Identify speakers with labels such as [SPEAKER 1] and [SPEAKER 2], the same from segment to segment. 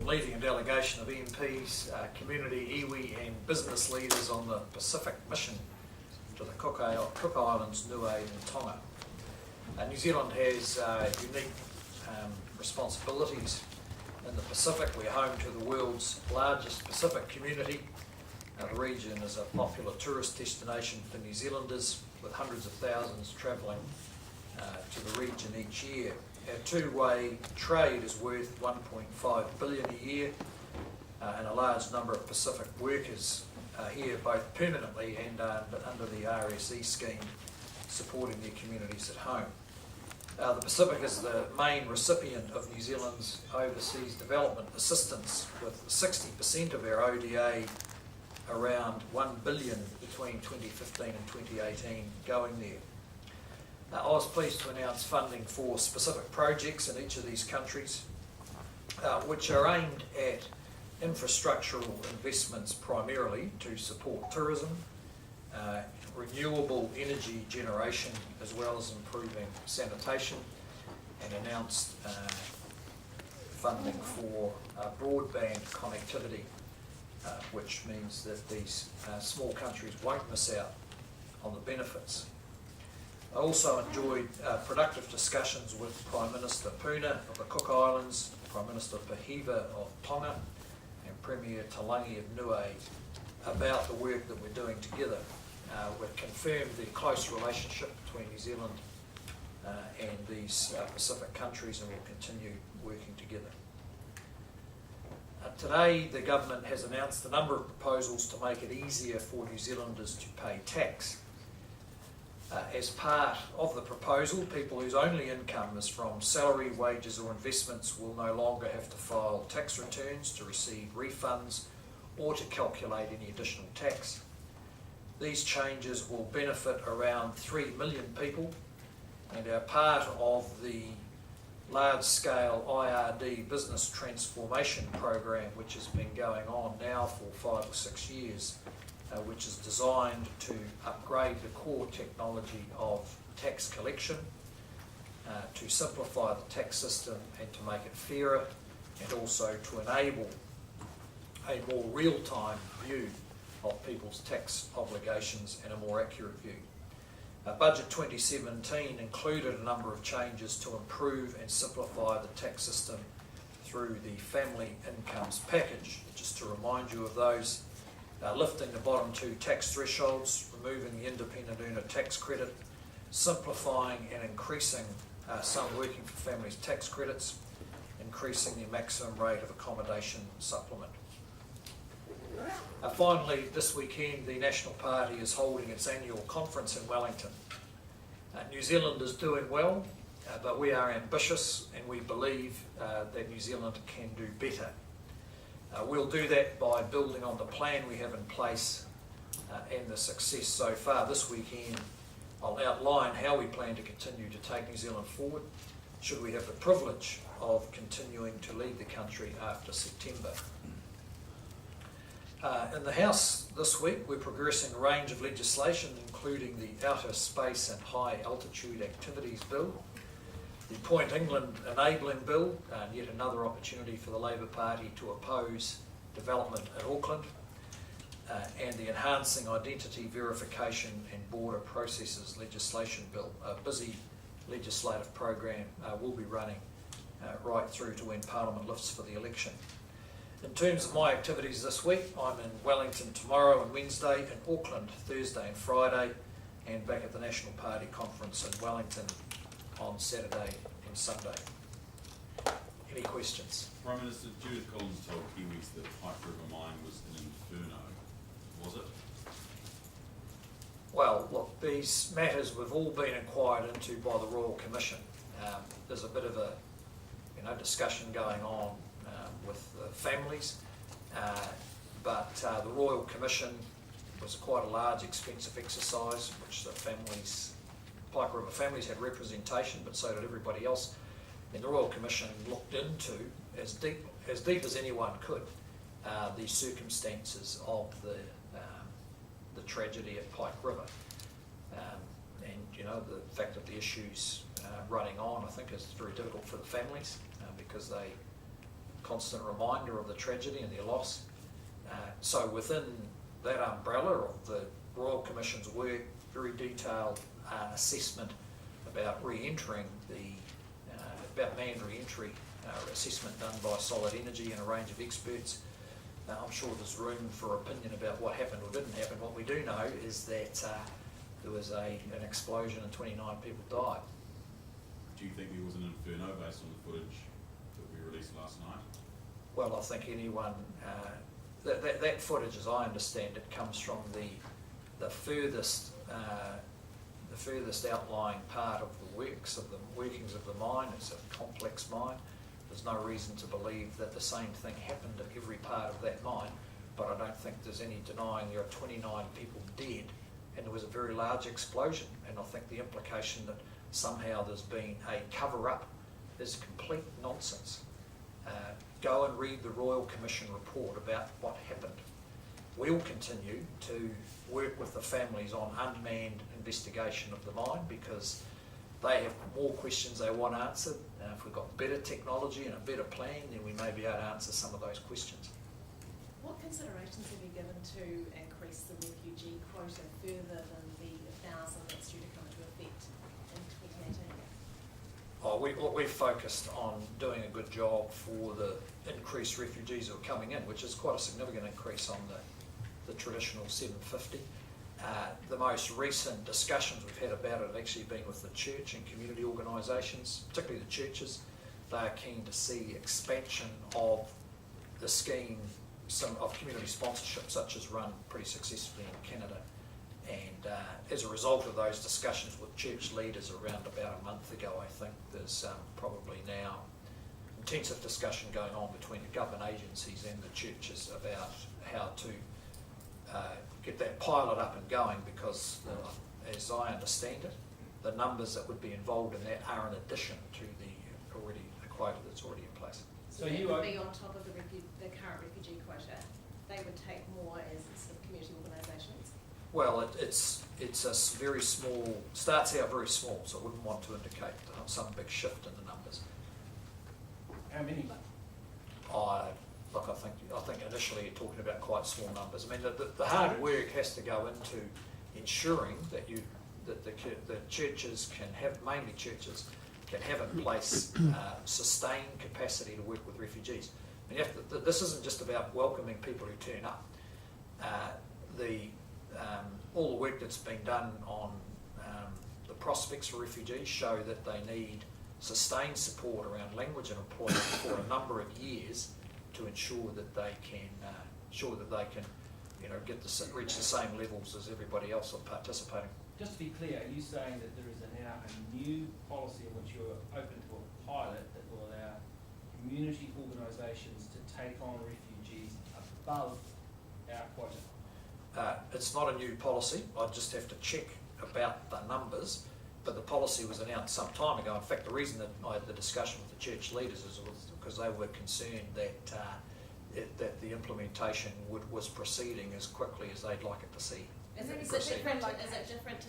[SPEAKER 1] leading a delegation of MPs, community, iwi and business leaders on the Pacific mission to the Cook Islands, Niue and Tonga. New Zealand has unique responsibilities in the Pacific. We're home to the world's largest Pacific community. The region is a popular tourist destination for New Zealanders, with hundreds of thousands travelling to the region each year. Our two-way trade is worth $1.5 billion a year, and a large number of Pacific workers are here both permanently and under the RSE scheme, supporting their communities at home. The Pacific is the main recipient of New Zealand's overseas development assistance, with 60% of our ODA, around $1 billion between 2015 and 2018, going there. I was pleased to announce funding for specific projects in each of these countries, which are aimed at infrastructural investments primarily to support tourism, renewable energy generation, as well as improving sanitation, and announced funding for broadband connectivity, which means that these small countries won't miss out on the benefits. I also enjoyed productive discussions with Prime Minister Puna of the Cook Islands, Prime Minister Pahiva of Tonga, and Premier Talangi of Niue about the work that we're doing together. We've confirmed the close relationship between New Zealand and these Pacific countries, and we'll continue working together. Today, the government has announced a number of proposals to make it easier for New Zealanders to pay tax. As part of the proposal, people whose only income is from salary, wages or investments will no longer have to file tax returns to receive refunds or to calculate any additional tax. These changes will benefit around 3 million people and are part of the large-scale IRD business transformation program, which has been going on now for 5 or 6 years, which is designed to upgrade the core technology of tax collection, to simplify the tax system and to make it fairer, and also to enable a more real-time view of people's tax obligations and a more accurate view. Budget 2017 included a number of changes to improve and simplify the tax system through the Family Incomes Package. Just to remind you of those, lifting the bottom 2 tax thresholds, removing the independent earner tax credit, simplifying and increasing some working for families tax credits, increasing the maximum rate of accommodation supplement. Finally, this weekend the National Party is holding its annual conference in Wellington. New Zealand is doing well, but we are ambitious and we believe that New Zealand can do better. We'll do that by building on the plan we have in place and the success so far. This weekend I'll outline how we plan to continue to take New Zealand forward should we have the privilege of continuing to lead the country after September. In the House this week, we're progressing a range of legislation, including the Outer Space and High Altitude Activities Bill, the Point England Enabling Bill, yet another opportunity for the Labour Party to oppose development in Auckland, and the Enhancing Identity Verification and Border Processes Legislation Bill. A busy legislative program will be running right through to when Parliament lifts for the election. In terms of my activities this week, I'm in Wellington tomorrow and Wednesday, in Auckland Thursday and Friday, and back at the National Party conference in Wellington on Saturday and Sunday. Any questions?
[SPEAKER 2] Prime Minister, Judith Collins told Kiwis that Pike River mine was an inferno. Was it?
[SPEAKER 1] Well, look, these matters we've all been inquired into by the Royal Commission. There's a bit of a discussion going on with the families, but the Royal Commission was quite a large, expensive exercise, which the families, Pike River families had representation, but so did everybody else. And the Royal Commission looked into, as deep as anyone could, the circumstances of the tragedy at Pike River. And the fact that the issues running on, I think, is very difficult for the families because they constant reminder of the tragedy and their loss. So within that umbrella of the Royal Commission's work, very detailed assessment about re-entering about manned re-entry assessment done by Solid Energy and a range of experts. I'm sure there's room for opinion about what happened or didn't happen. What we do know is that there was an explosion and 29 people died.
[SPEAKER 2] Do you think there was an inferno based on the footage that we released last night?
[SPEAKER 1] Well, I think anyone, that footage, as I understand it, comes from the furthest outlying part of the workings of the mine. It's a complex mine. There's no reason to believe that the same thing happened at every part of that mine, but I don't think there's any denying there are 29 people dead, and there was a very large explosion, and I think the implication that somehow there's been a cover-up is complete nonsense. Go and read the Royal Commission report about what happened. We'll continue to work with the families on unmanned investigation of the mine because they have more questions they want answered. If we've got better technology and a better plan, then we may be able to answer some of those questions.
[SPEAKER 3] What considerations have you given to increase the refugee quota further than the 1,000 that's due to come into effect in 2018?
[SPEAKER 1] We've focused on doing a good job for the increased refugees who are coming in, which is quite a significant increase on the traditional 750. The most recent discussions we've had about it have actually been with the church and community organisations, particularly the churches. They are keen to see expansion of the scheme, some of community sponsorship, such as run pretty successfully in Canada. And as a result of those discussions with church leaders around about a month ago, I think there's probably now intensive discussion going on between the government agencies and the churches about how to get that pilot up and going, because as I understand it, the numbers that would be involved in that are in addition to the quota that's already in place.
[SPEAKER 3] So that would be on top of the current refugee quota. They would take more as sort of community organisations.
[SPEAKER 1] Well, it's a very small, starts out very small, so I wouldn't want to indicate some big shift in the numbers.
[SPEAKER 4] How many?
[SPEAKER 1] I think initially you're talking about quite small numbers. I mean, the hard work has to go into ensuring that the churches can have, mainly churches, can have in place sustained capacity to work with refugees. I mean, this isn't just about welcoming people who turn up. All the work that's been done on the prospects for refugees show that they need sustained support around language and employment for a number of years to ensure that they can reach the same levels as everybody else of participating.
[SPEAKER 4] Just to be clear, are you saying that there is now a new policy in which you're open to a pilot that will allow community organisations to take on refugees above our quota?
[SPEAKER 1] It's not a new policy. I just have to check about the numbers, but the policy was announced some time ago. In fact, the reason that I had the discussion with the church leaders is because they were concerned that the implementation was proceeding as quickly as they'd like it to see.
[SPEAKER 3] Is it different to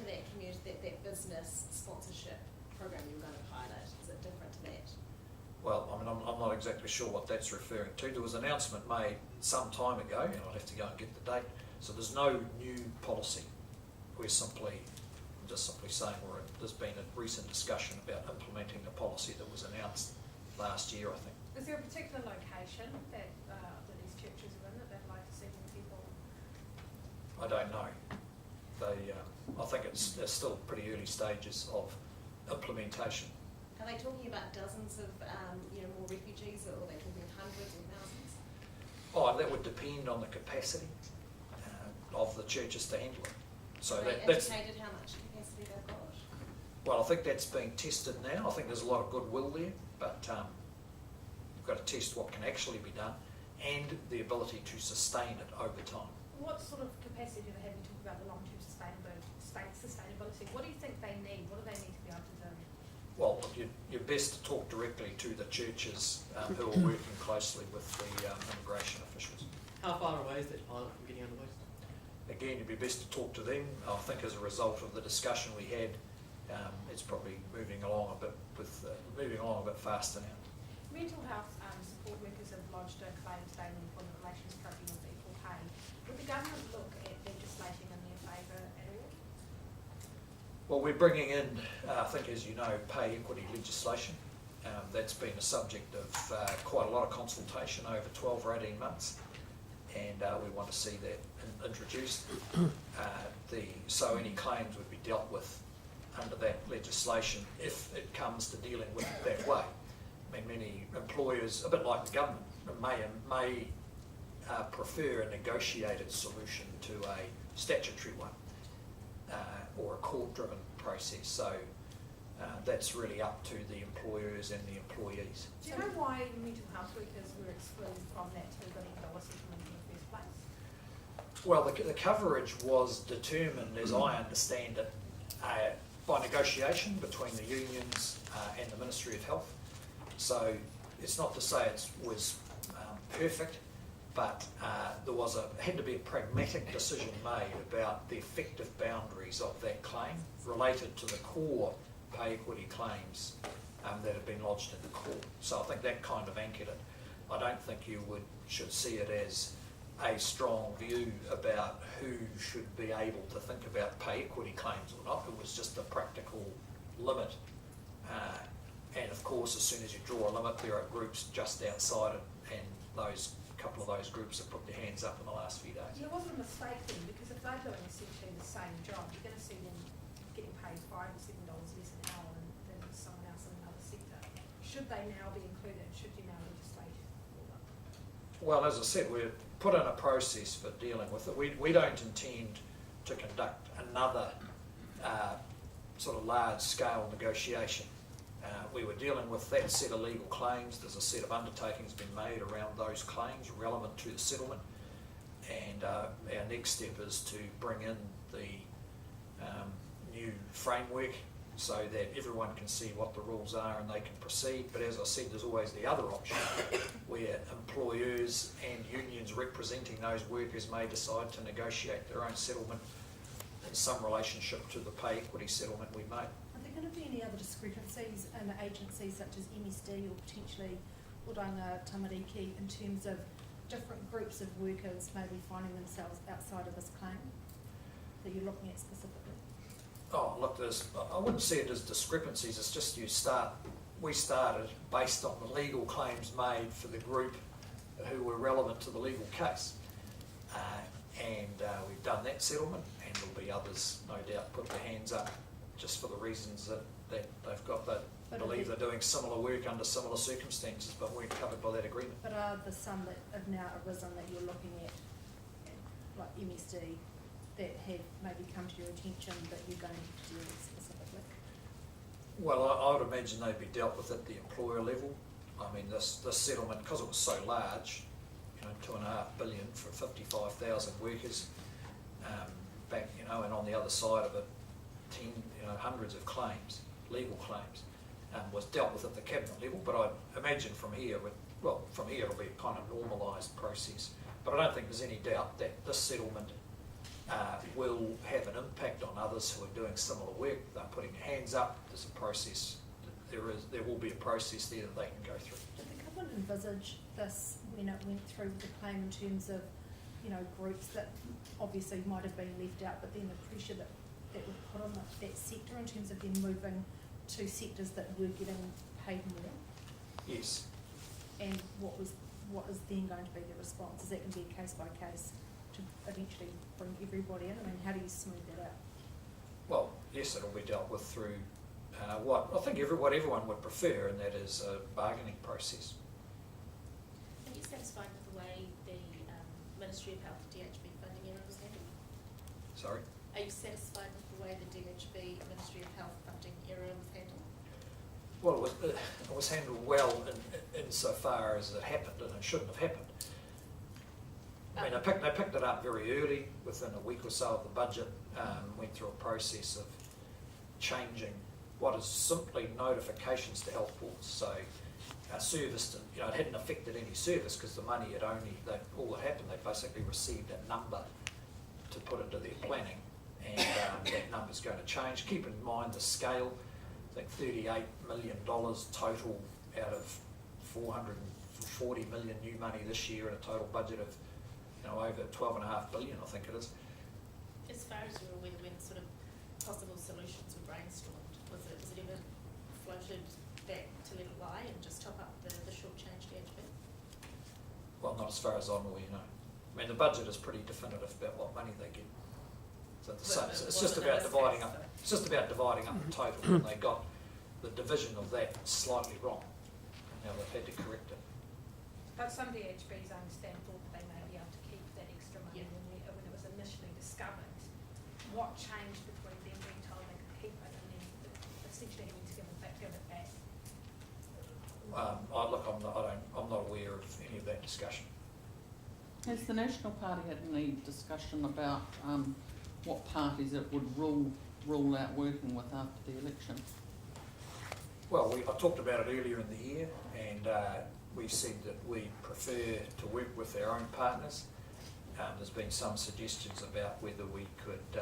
[SPEAKER 3] that community, that business sponsorship program you were going to pilot? Is it different to that?
[SPEAKER 1] Well, I mean, I'm not exactly sure what that's referring to. There was an announcement made some time ago, and I'll have to go and get the date. So there's no new policy. We're just simply saying there's been a recent discussion about implementing a policy that was announced last year, I think.
[SPEAKER 5] Is there a particular location that these churches are in that they'd like to see more people?
[SPEAKER 1] I don't know. I think it's still pretty early stages of implementation.
[SPEAKER 3] Are they talking about dozens of more refugees, or are they talking hundreds or thousands?
[SPEAKER 1] Oh, that would depend on the capacity of the churches to handle it. So
[SPEAKER 3] that's indicated how much capacity they've got.
[SPEAKER 1] Well, I think that's being tested now. I think there's a lot of goodwill there, but we've got to test what can actually be done and the ability to sustain it over time.
[SPEAKER 5] What sort of capacity do they have? You talk about the long-term sustainability. What do you think they need? What do they need to be able to do?
[SPEAKER 1] Well, you're best to talk directly to the churches who are working closely with the immigration officials.
[SPEAKER 6] How far away is that pilot from getting underway?
[SPEAKER 1] Again, you'd be best to talk to them. I think as a result of the discussion we had, it's probably moving along a bit faster now.
[SPEAKER 5] Mental health support Support Workers have lodged a claim today in the Employment Relations Tribunal for equal pay. Would the government look at legislating in their favour at all?
[SPEAKER 1] Well, we're bringing in, I think as you know, pay equity legislation. That's been a subject of quite a lot of consultation over 12 or 18 months, and we want to see that introduced. So any claims would be dealt with under that legislation if it comes to dealing with it that way. I mean, many employers, a bit like the government, may prefer a negotiated solution to a statutory one or a court-driven process. So that's really up to the employers and the employees.
[SPEAKER 5] Do you know why mental health workers were excluded from that $2 billion settlement in the first place?
[SPEAKER 1] Well, the coverage was determined, as I understand it, by negotiation between the unions and the Ministry of Health. So it's not to say it was perfect, but there had to be a pragmatic decision made about the effective boundaries of that claim related to the core pay equity claims that have been lodged in the court. So I think that kind of anchored it. I don't think you should see it as a strong view about who should be able to think about pay equity claims or not. It was just a practical limit. And of course, as soon as you draw a limit, there are groups just outside it, and a couple of those groups have put their hands up in the last few days.
[SPEAKER 5] Yeah, it wasn't a mistake then, because if they're doing essentially the same job, you're going to see them getting paid $5 or $7 less an hour than someone else in another sector. Should they now be included? Should you now legislate for them?
[SPEAKER 1] Well, as I said, we've put in a process for dealing with it. We don't intend to conduct another sort of large-scale negotiation. We were dealing with that set of legal claims. There's a set of undertakings been made around those claims relevant to the settlement, and our next step is to bring in the new framework so that everyone can see what the rules are and they can proceed. But as I said, there's always the other option where employers and unions representing those workers may decide to negotiate their own settlement in some relationship to the pay equity settlement we made.
[SPEAKER 7] Are there going to be any other discrepancies in agencies such as MSD or potentially Oranga Tamariki in terms of different groups of workers maybe finding themselves outside of this claim that you're looking at specifically?
[SPEAKER 1] Oh, look, I wouldn't see it as discrepancies. It's just we started based on the legal claims made for the group who were relevant to the legal case. And we've done that settlement, and there'll be others, no doubt, put their hands up just for the reasons that they've got that believe they're doing similar work under similar circumstances but weren't covered by that agreement.
[SPEAKER 7] But are there some that have now arisen that you're looking at, like MSD, that have maybe come to your attention that you're going to deal with specifically?
[SPEAKER 1] Well, I would imagine they'd be dealt with at the employer level. I mean, this settlement, because it was so large, $2.5 billion for 55,000 workers, back, and on the other side of it, hundreds of claims, legal claims, was dealt with at the cabinet level. But I imagine from here it'll be a kind of normalised process. But I don't think there's any doubt that this settlement will have an impact on others who are doing similar work. They're putting their hands up. There's a process. There will be a process there that they can go through.
[SPEAKER 7] Did the government envisage this when it went through with the claim in terms of, groups that obviously might have been left out, but then the pressure that would put on that sector in terms of them moving to sectors that were getting paid more?
[SPEAKER 1] Yes.
[SPEAKER 7] And what is then going to be the response? Is that going to be a case by case to eventually bring everybody in? I mean, how do you smooth that out?
[SPEAKER 1] Well, yes, it'll be dealt with through what I think what everyone would prefer, and that is a bargaining process.
[SPEAKER 8] Are you satisfied with the way the Ministry of Health DHB funding area was handled?
[SPEAKER 1] Sorry?
[SPEAKER 8] Are you satisfied with the way the DHB Ministry of Health funding area was handled?
[SPEAKER 1] Well, it was handled well insofar as it happened, and it shouldn't have happened. I mean, they picked it up very early, within a week or so of the budget, went through a process of changing what is simply notifications to health boards. So service, it hadn't affected any service because the money all that happened, they basically received a number to put into their planning, and that number's going to change. Keep in mind the scale. I think $38 million total out of 40 million new money this year and a total budget of, over 12.5 billion, I think it is.
[SPEAKER 8] As far as you're aware, when sort of possible solutions were brainstormed, was it ever floated back to let it lie and just top up the short-change DHB?
[SPEAKER 1] Well, not as far as I'm aware, no. I mean, the budget is pretty definitive about what money they get. So it's just about dividing up. It's just about dividing up the total, and they got the division of that slightly wrong. Now they've had to correct it.
[SPEAKER 5] But some DHBs, I understand, thought that they may be able to keep that extra money when it was initially discovered. What changed between them being told they could keep it and then essentially having to give it back?
[SPEAKER 1] I'm not aware of any of that discussion.
[SPEAKER 9] Has the National Party had any discussion about what parties it would rule out working with after the election?
[SPEAKER 1] Well, I talked about it earlier in the year, and we said that we prefer to work with our own partners. There's been some suggestions about whether we could,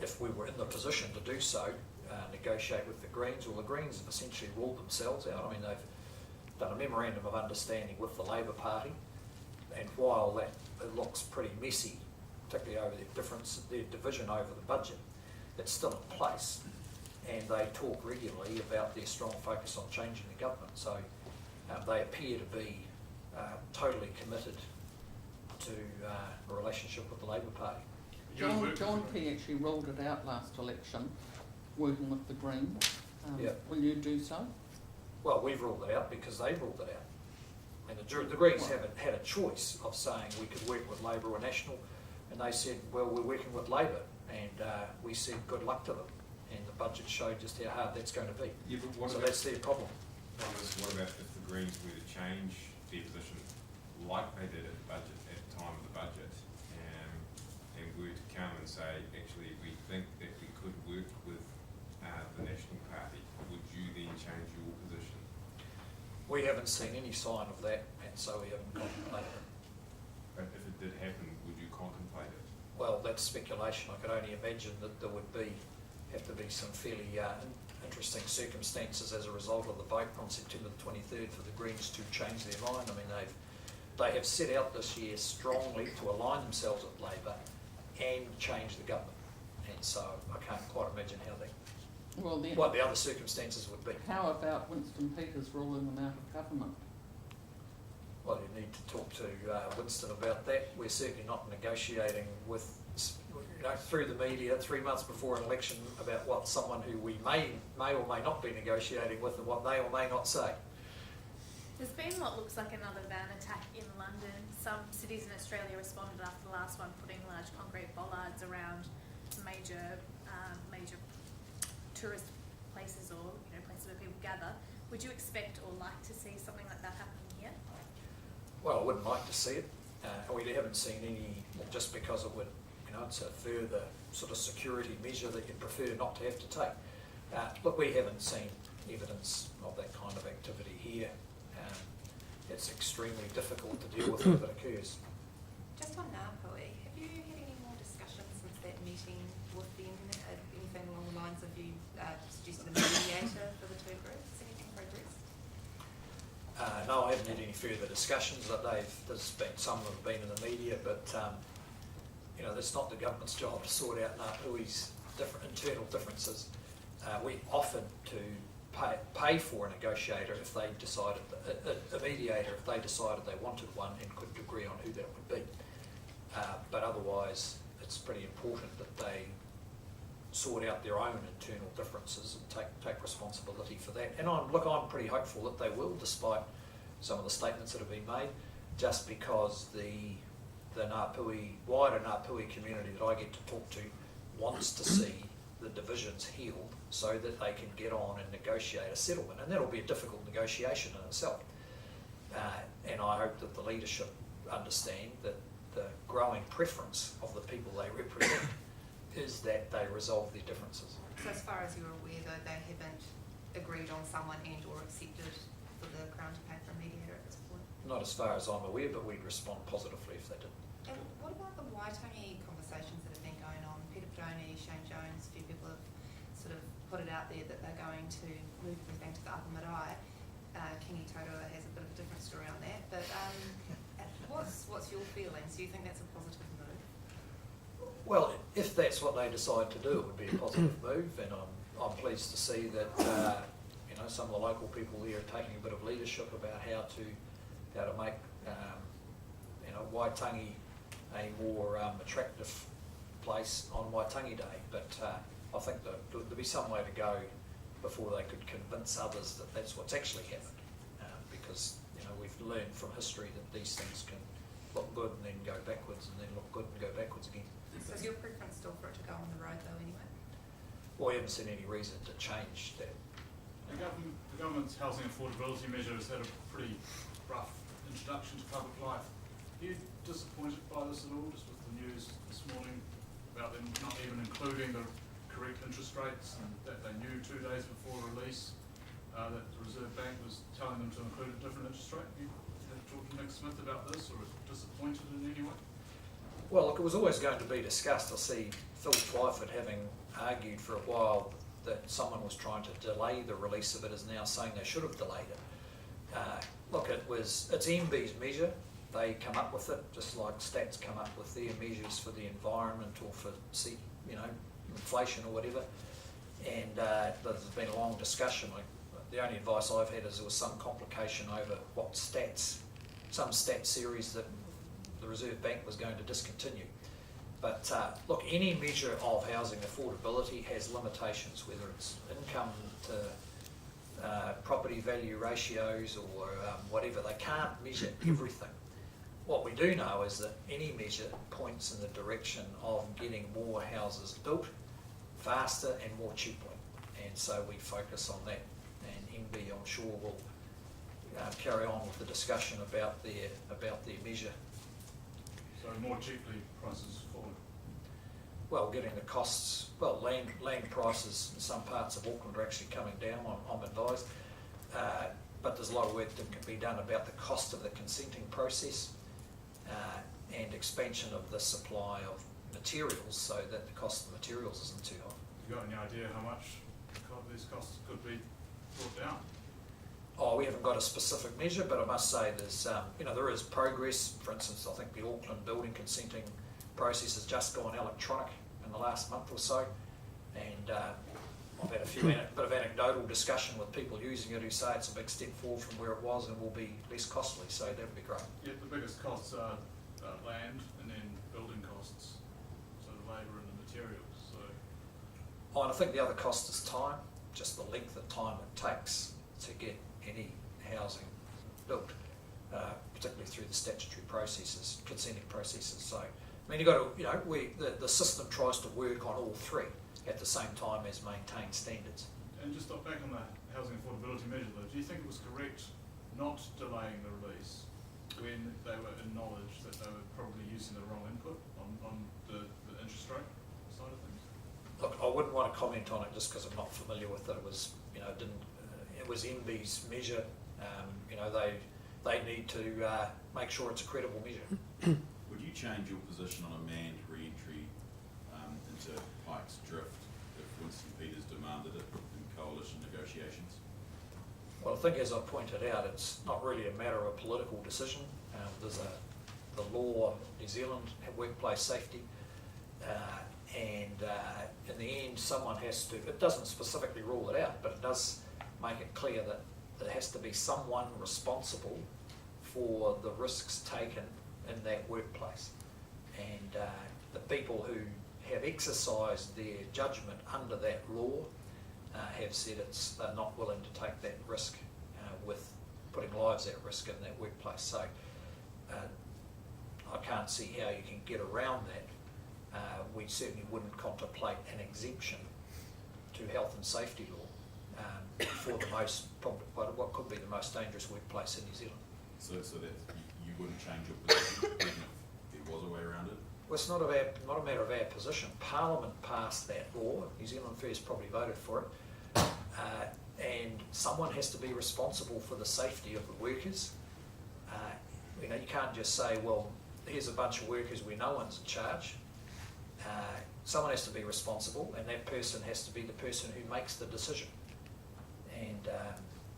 [SPEAKER 1] if we were in the position to do so, negotiate with the Greens. Well, the Greens have essentially ruled themselves out. I mean, they've done a memorandum of understanding with the Labor Party, and while that it looks pretty messy, particularly over their division over the budget, it's still in place, and they talk regularly about their strong focus on changing the government. So they appear to be totally committed to a relationship with the Labor Party.
[SPEAKER 9] John Key actually ruled it out last election, working with the Greens.
[SPEAKER 1] Yeah.
[SPEAKER 9] Will you do so?
[SPEAKER 1] Well, we've ruled it out because they ruled it out. And the Greens haven't had a choice of saying we could work with Labor or National, and they said, well, we're working with Labor, and we said good luck to them. And the budget showed just how hard that's going to be.
[SPEAKER 10] Yeah, but what
[SPEAKER 1] so
[SPEAKER 10] about,
[SPEAKER 1] that's their problem.
[SPEAKER 10] what about if the Greens were to change their position like they did at the budget, at the time of the budget, and were to come and say, actually, we think that we could work with the National Party, would you then change your position?
[SPEAKER 1] We haven't seen any sign of that, and so we haven't contemplated it.
[SPEAKER 10] But if it did happen, would you contemplate it?
[SPEAKER 1] Well, that's speculation. I could only imagine that there would have to be some fairly interesting circumstances as a result of the vote on September the 23rd for the Greens to change their mind. I mean, they have set out this year strongly to align themselves with Labor and change the government, and so I can't quite imagine how what the other circumstances would be.
[SPEAKER 9] How about Winston Peters ruling them out of government?
[SPEAKER 1] Well, you need to talk to Winston about that. We're certainly not negotiating with, through the media 3 months before an election about what someone who we may or may not be negotiating with and what they or may not say.
[SPEAKER 11] There's been what looks like another van attack in London. Some cities in Australia responded after the last one, putting large concrete bollards around major tourist places or places where people gather. Would you expect or like to see something like that happen here?
[SPEAKER 1] Well, I wouldn't like to see it. We haven't seen any, just because it would, it's a further sort of security measure that you'd prefer not to have to take. Look, we haven't seen evidence of that kind of activity here. It's extremely difficult to deal with if it occurs.
[SPEAKER 12] Just on Ngāpuhi, have you had any more discussions since that meeting with them? Anything along the lines of you suggesting a mediator for the two groups? Anything progress?
[SPEAKER 1] No, I haven't had any further discussions. There's been some that have been in the media, but that's not the government's job to sort out Ngāpuhi's different internal differences. We offered to pay for a negotiator if they decided, a mediator if they decided they wanted one and couldn't agree on who that would be. But otherwise, it's pretty important that they sort out their own internal differences and take responsibility for that. And I'm pretty hopeful that they will, despite some of the statements that have been made, just because the wider Ngāpuhi community that I get to talk to wants to see the divisions healed so that they can get on and negotiate a settlement. And that'll be a difficult negotiation in itself. And I hope that the leadership understand that the growing preference of the people they represent is that they resolve their differences.
[SPEAKER 12] So as far as you're aware, though, they haven't agreed on someone and or accepted for the Crown to pay for a mediator at this point?
[SPEAKER 1] Not as far as I'm aware, but we'd respond positively if they did.
[SPEAKER 12] And what about the Waitangi conversations that have been going on? Peter Pedoni, Shane Jones, a few people have sort of put it out there that they're going to move everything to the upper marae. Kingi Taurua has a bit of a different story on that, but what's your feelings? Do you think that's a positive move?
[SPEAKER 1] Well, if that's what they decide to do, it would be a positive move, and I'm pleased to see that some of the local people there are taking a bit of leadership about how to make Waitangi a more attractive place on Waitangi Day. But I think that there'll be some way to go before they could convince others that that's what's actually happened, because we've learned from history that these things can look good and then go backwards, and then look good and go backwards again.
[SPEAKER 12] So is your preference still for it to go on the road though anyway?
[SPEAKER 1] Well, we haven't seen any reason to change that.
[SPEAKER 13] The government's housing affordability measure has had a pretty rough introduction to public life. Are you disappointed by this at all, just with the news this morning about them not even including the correct interest rates, and that they knew 2 days before release that the Reserve Bank was telling them to include a different interest rate? You have talked to Nick Smith about this, or disappointed in any way?
[SPEAKER 1] Well, look, it was always going to be discussed. I see Phil Twyford, having argued for a while that someone was trying to delay the release of it, is now saying they should have delayed it. Look, it's MB's measure. They come up with it, just like Stats come up with their measures for the environment or for inflation or whatever. And there's been a long discussion. The only advice I've had is there was some complication over what some stats series that the Reserve Bank was going to discontinue. But look, any measure of housing affordability has limitations, whether it's income to property value ratios or whatever. They can't measure everything. What we do know is that any measure points in the direction of getting more houses built faster and more cheaply. And so we focus on that. And MB, I'm sure, will carry on with the discussion about their measure.
[SPEAKER 13] So more cheaply, prices falling?
[SPEAKER 1] Well, getting the costs, land prices in some parts of Auckland are actually coming down, I'm advised. But there's a lot of work that can be done about the cost of the consenting process and expansion of the supply of materials so that the cost of the materials isn't too high.
[SPEAKER 13] Have you got any idea how much these costs could be brought down?
[SPEAKER 1] Oh, we haven't got a specific measure, but I must say there's, there is progress. For instance, I think the Auckland building consenting process has just gone electronic in the last month or so, and I've had a bit of anecdotal discussion with people using it who say it's a big step forward from where it was and will be less costly, so that would be great.
[SPEAKER 13] Yet the biggest costs are land and then building costs, so the labour and the materials. So,
[SPEAKER 1] and I think the other cost is time, just the length of time it takes to get any housing built, particularly through the statutory processes, consenting processes. So, I mean, the system tries to work on all three at the same time as maintain standards.
[SPEAKER 13] and just back on the housing affordability measure though, do you think it was correct not delaying the release when they were acknowledged that they were probably using the wrong input on the interest rate side of things?
[SPEAKER 1] Look, I wouldn't want to comment on it just because I'm not familiar with it. It was, it was MB's measure. They need to make sure it's a credible measure.
[SPEAKER 2] Would you change your position on a manned re-entry into Pike's Drift if Winston Peters demanded it in coalition negotiations?
[SPEAKER 1] Well, I think, as I pointed out, it's not really a matter of a political decision. There's the law, New Zealand, workplace safety, and in the end, someone has to. It doesn't specifically rule it out, but it does make it clear that there has to be someone responsible for the risks taken in that workplace, and the people who have exercised their judgment under that law have said they're not willing to take that risk with putting lives at risk in that workplace. So I can't see how you can get around that. We certainly wouldn't contemplate an exemption to health and safety law for what could be the most dangerous workplace in New Zealand.
[SPEAKER 2] So that you wouldn't change your position even if there was a way around it?
[SPEAKER 1] Well, it's not a matter of our position. Parliament passed that law. New Zealand First probably voted for it. And someone has to be responsible for the safety of the workers. You can't just say, well, here's a bunch of workers where no one's in charge. Someone has to be responsible, and that person has to be the person who makes the decision. And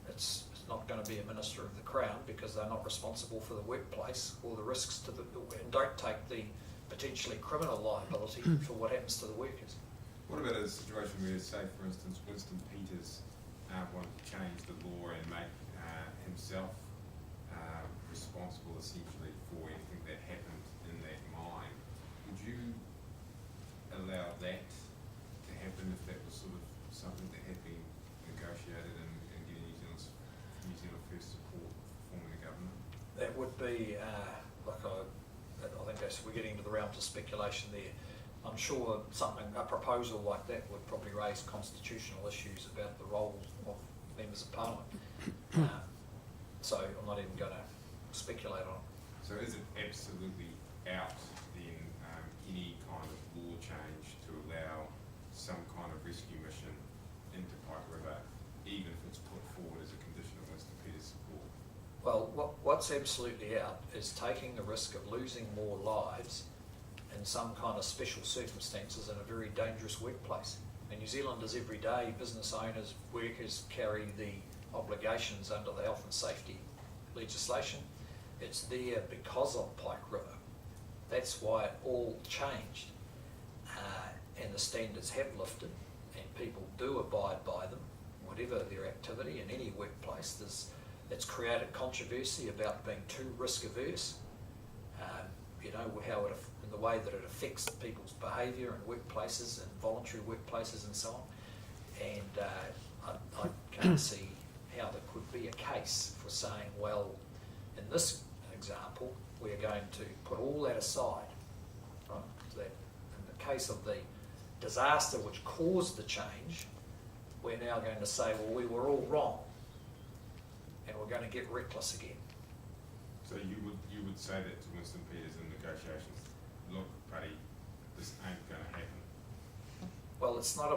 [SPEAKER 1] it's not going to be a Minister of the Crown because they're not responsible for the workplace or the risks to the, and don't take the potentially criminal liability for what happens to the workers.
[SPEAKER 10] What about a situation where, say, for instance, Winston Peters wanted to change the law and make himself responsible essentially for anything that happened in that mine? Would you allow that to happen if that was sort of something that had been negotiated and getting New Zealand First support for forming a government?
[SPEAKER 1] That would be, I think we're getting into the realms of speculation there. I'm sure a proposal like that would probably raise constitutional issues about the role of members of Parliament. So I'm not even going to speculate on it.
[SPEAKER 10] So is it absolutely out then any kind of law change to allow some kind of rescue mission into Pike River, even if it's put forward as a condition of Winston Peters' support?
[SPEAKER 1] Well, what's absolutely out is taking the risk of losing more lives in some kind of special circumstances in a very dangerous workplace. And New Zealanders every day, business owners, workers carry the obligations under the health and safety legislation. It's there because of Pike River. That's why it all changed. And the standards have lifted and people do abide by them, whatever their activity in any workplace. It's created controversy about being too risk averse. How in the way that it affects people's behaviour in workplaces and voluntary workplaces and so on. And I can't see how there could be a case for saying, well, in this example, we're going to put all that aside. Right? That in the case of the disaster which caused the change, we're now going to say, well, we were all wrong, and we're going to get reckless again.
[SPEAKER 10] So you would say that to Winston Peters in negotiations, look, buddy, this ain't going to happen.
[SPEAKER 1] Well, it's not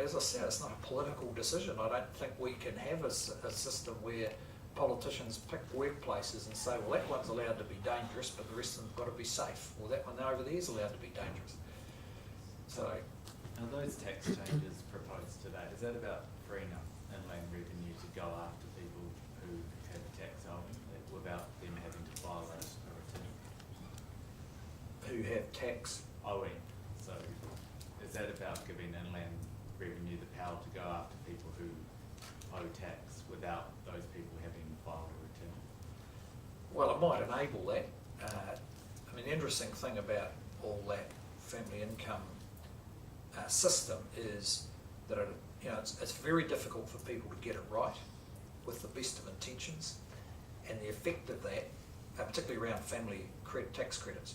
[SPEAKER 1] as I said, it's not a political decision. I don't think we can have a system where politicians pick workplaces and say, well, that one's allowed to be dangerous, but the rest of them's got to be safe. Or that one over there is allowed to be dangerous. So,
[SPEAKER 14] are those tax changes proposed today, is that about freeing up inland revenue to go after people who have tax owing without them having to file a return?
[SPEAKER 1] Who have tax
[SPEAKER 14] owing. So is that about giving inland revenue the power to go after people who owe tax without those people having filed a return?
[SPEAKER 1] Well, it might enable that. The interesting thing about all that family income system is that it's very difficult for people to get it right with the best of intentions, and the effect of that, particularly around family tax credits,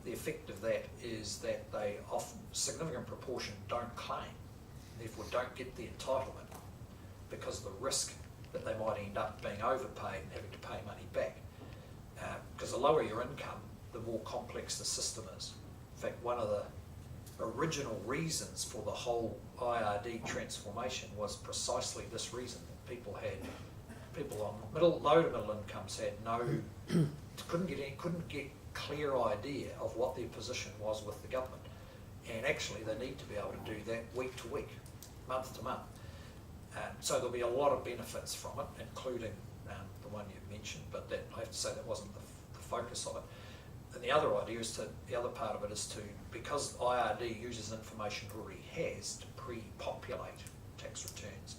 [SPEAKER 1] the effect of that is that they often, significant proportion, don't claim, therefore don't get the entitlement because of the risk that they might end up being overpaid and having to pay money back. Because the lower your income, the more complex the system is. In fact, one of the original reasons for the whole IRD transformation was precisely this reason. People on low to middle incomes had couldn't get clear idea of what their position was with the government, and actually they need to be able to do that week to week, month to month. So there'll be a lot of benefits from it, including the one you've mentioned, but that, I have to say that wasn't the focus of it. And the other idea is the other part of it is because IRD uses information it already has to pre-populate tax returns,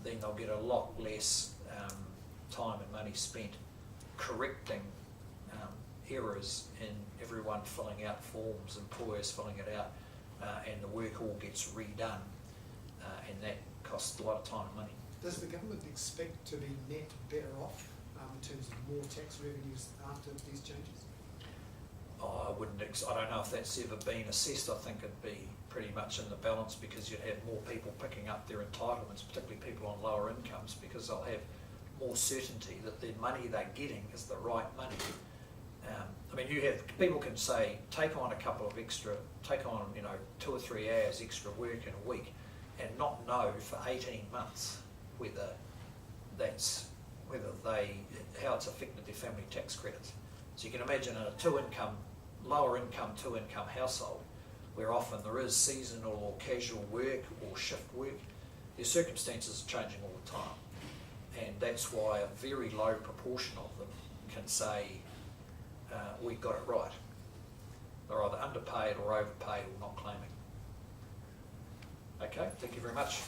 [SPEAKER 1] then they'll get a lot less time and money spent correcting errors in everyone filling out forms, employers filling it out, and the work all gets redone, and that costs a lot of time and money.
[SPEAKER 15] Does the government expect to be net better off in terms of more tax revenues after these changes?
[SPEAKER 1] I don't know if that's ever been assessed. I think it'd be pretty much in the balance because you'd have more people picking up their entitlements, particularly people on lower incomes, because they'll have more certainty that the money they're getting is the right money. People can say, take on 2 or 3 hours extra work in a week and not know for 18 months how it's affected their family tax credits. So you can imagine in a lower income, 2-income household, where often there is seasonal or casual work or shift work, their circumstances are changing all the time. And that's why a very low proportion of them can say, we got it right. They're either underpaid or overpaid or not claiming. Okay, thank you very much.